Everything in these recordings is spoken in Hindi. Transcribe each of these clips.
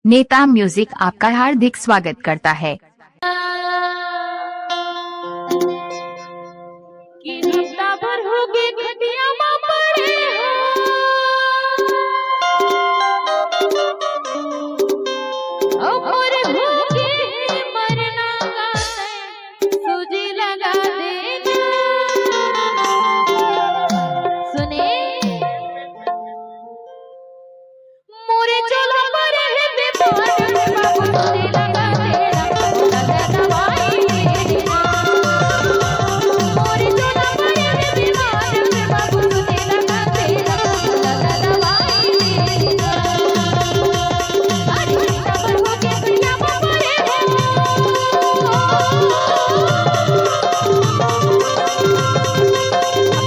नेता म्यूजिक आपका हार्दिक स्वागत करता है। कि हफ्ता भर हो गए खटिया मां पड़े हो और हो गए मरना का सूजी लगा देना। सुने मोरे चोला पर है बीमार बाबू सूजी लगा देना, लगा दवाई देना। मोरे चोला पर है बीमार बाबू सूजी लगा देना, लगा दवाई देना। अरे खबर हो के दुनिया में पड़े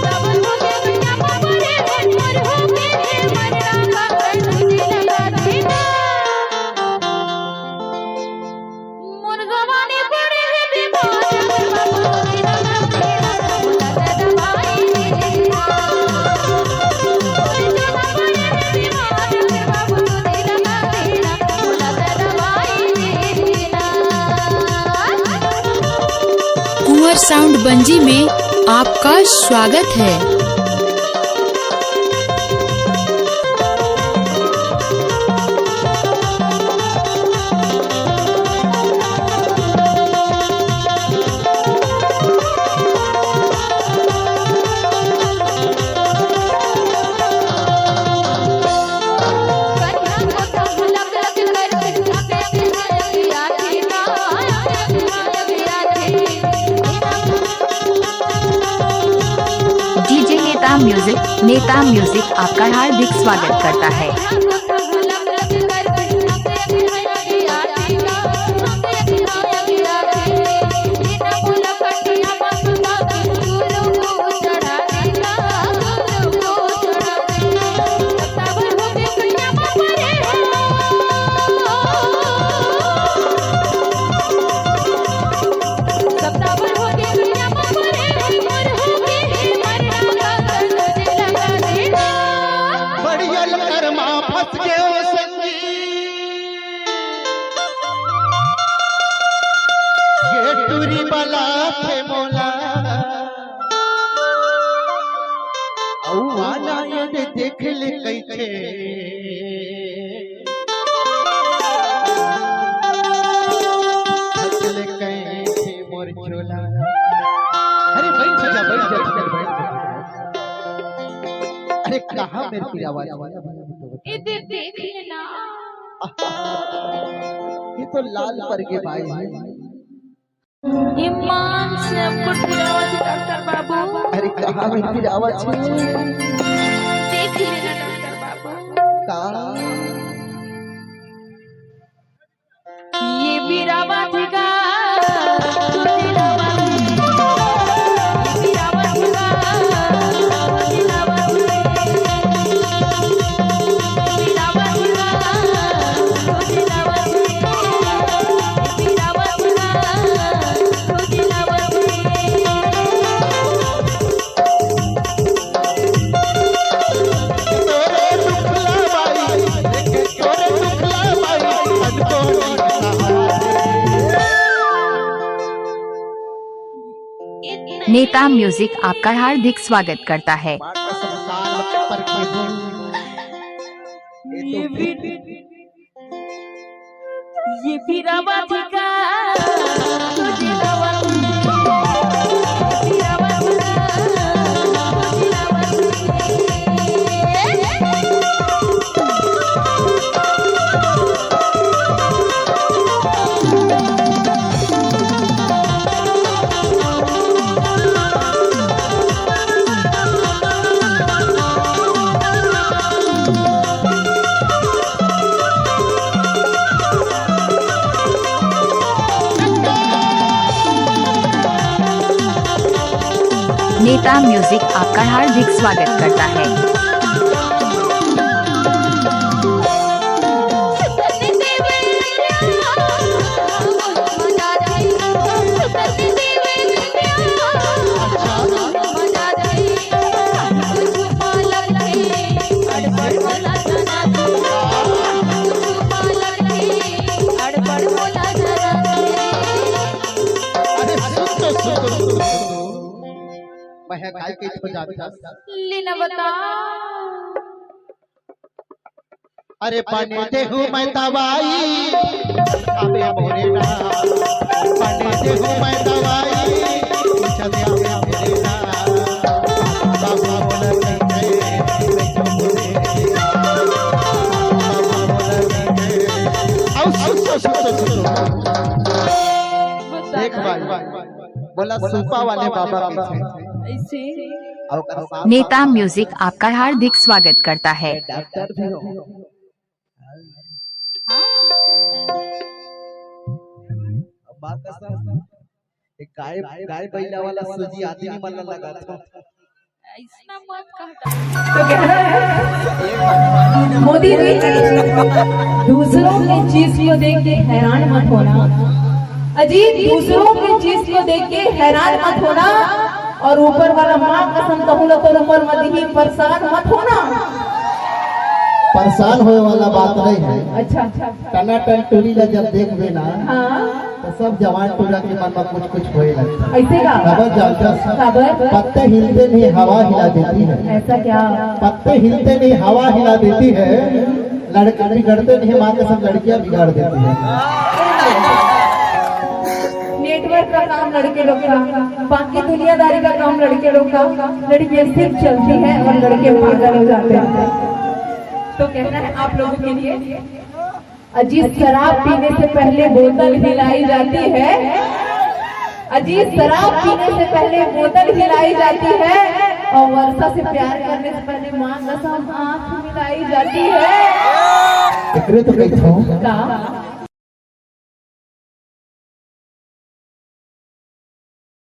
खबर हो के दुनिया में पड़े और हो के मरना का सूजी लगा देना। मोर जवानी पड़े है बीमार बाबू सूजी लगा देना, लगा दवाई देना। मोरे चोला पर है बीमार बाबू सूजी लगा देना, लगा दवाई देना। कुंवर साउंड बंजी में आपका स्वागत है। डीजे नेता म्यूजिक आपका हार्दिक स्वागत करता है। बढ़ियल कर्मा फंस गयो संगी, ये टूरी बला थे मोला औ आना ये देख ले कैथे चले कैथे मोर चोला। अरे बैठ जा बैठ जा बैठ जा। अरे कहाँ मेरी की आवाज इधर देख लेना। ये तो लाल पर के भाई है। ईमान से आपको गिरावट डॉक्टर बाबू। अरे कहाँ मेरी की आवाज देख लेना डॉक्टर बाबू। का ये बिरावा थिका नेता म्यूजिक आपका हार्दिक स्वागत करता है। ये बिरावा थिका तुझे लवा नेता म्यूजिक आपका हार्दिक स्वागत करता है। अच्छा मैं काय के हो जाता। लीना बता अरे पानी दे हूँ मैं दवाई अबे मोरे ना पानी दे हूँ मैं दवाई चल आवे मोरे ना बाबा बोल के देख भाई बोला सुपा वाले बाबा ऐसे नेता म्यूजिक आपका हार्दिक स्वागत करता है। डॉक्टर भी हो बात कसम एक गाय बैला वाला सूजी आदमी मन लगा था ऐसा मत कहता। मोदी जी दूसरों की चीज को देख के हैरान मत होना। अजीत दूसरों की चीज को देख के हैरान मत होना और ऊपर वाला माँ कसम कहूँ तो ऊपर मत ही परेशान मत होना। परेशान होने वाला बात नहीं है। अच्छा टना टन टूरी ला जब देख ना हाँ तो सब जवान टूरा के मन में कुछ कुछ होए लगता है। ऐसे का खबर जानता खबर पत्ते हिलते नहीं हवा हिला देती है। ऐसा क्या पत्ते हिलते नहीं हवा हिला देती है। लड़का बिगड़ते नहीं माँ के सब लड़कियां बिगाड़ देती है। नेटवर्क का काम लड़के लोग का, बाकी दुनियादारी का काम लड़के लोग का। लड़कियां सिर्फ चलती है और लड़के पागल हो जाते हैं। तो कहना है आप लोगों के लिए अजीत शराब पीने से पहले बोतल हिलाई जाती है। अजीत शराब पीने से पहले बोतल हिलाई जाती है और वर्षा से प्यार करने से पहले मां कसम आंख मिलाई जाती है। तो कहता हूँ का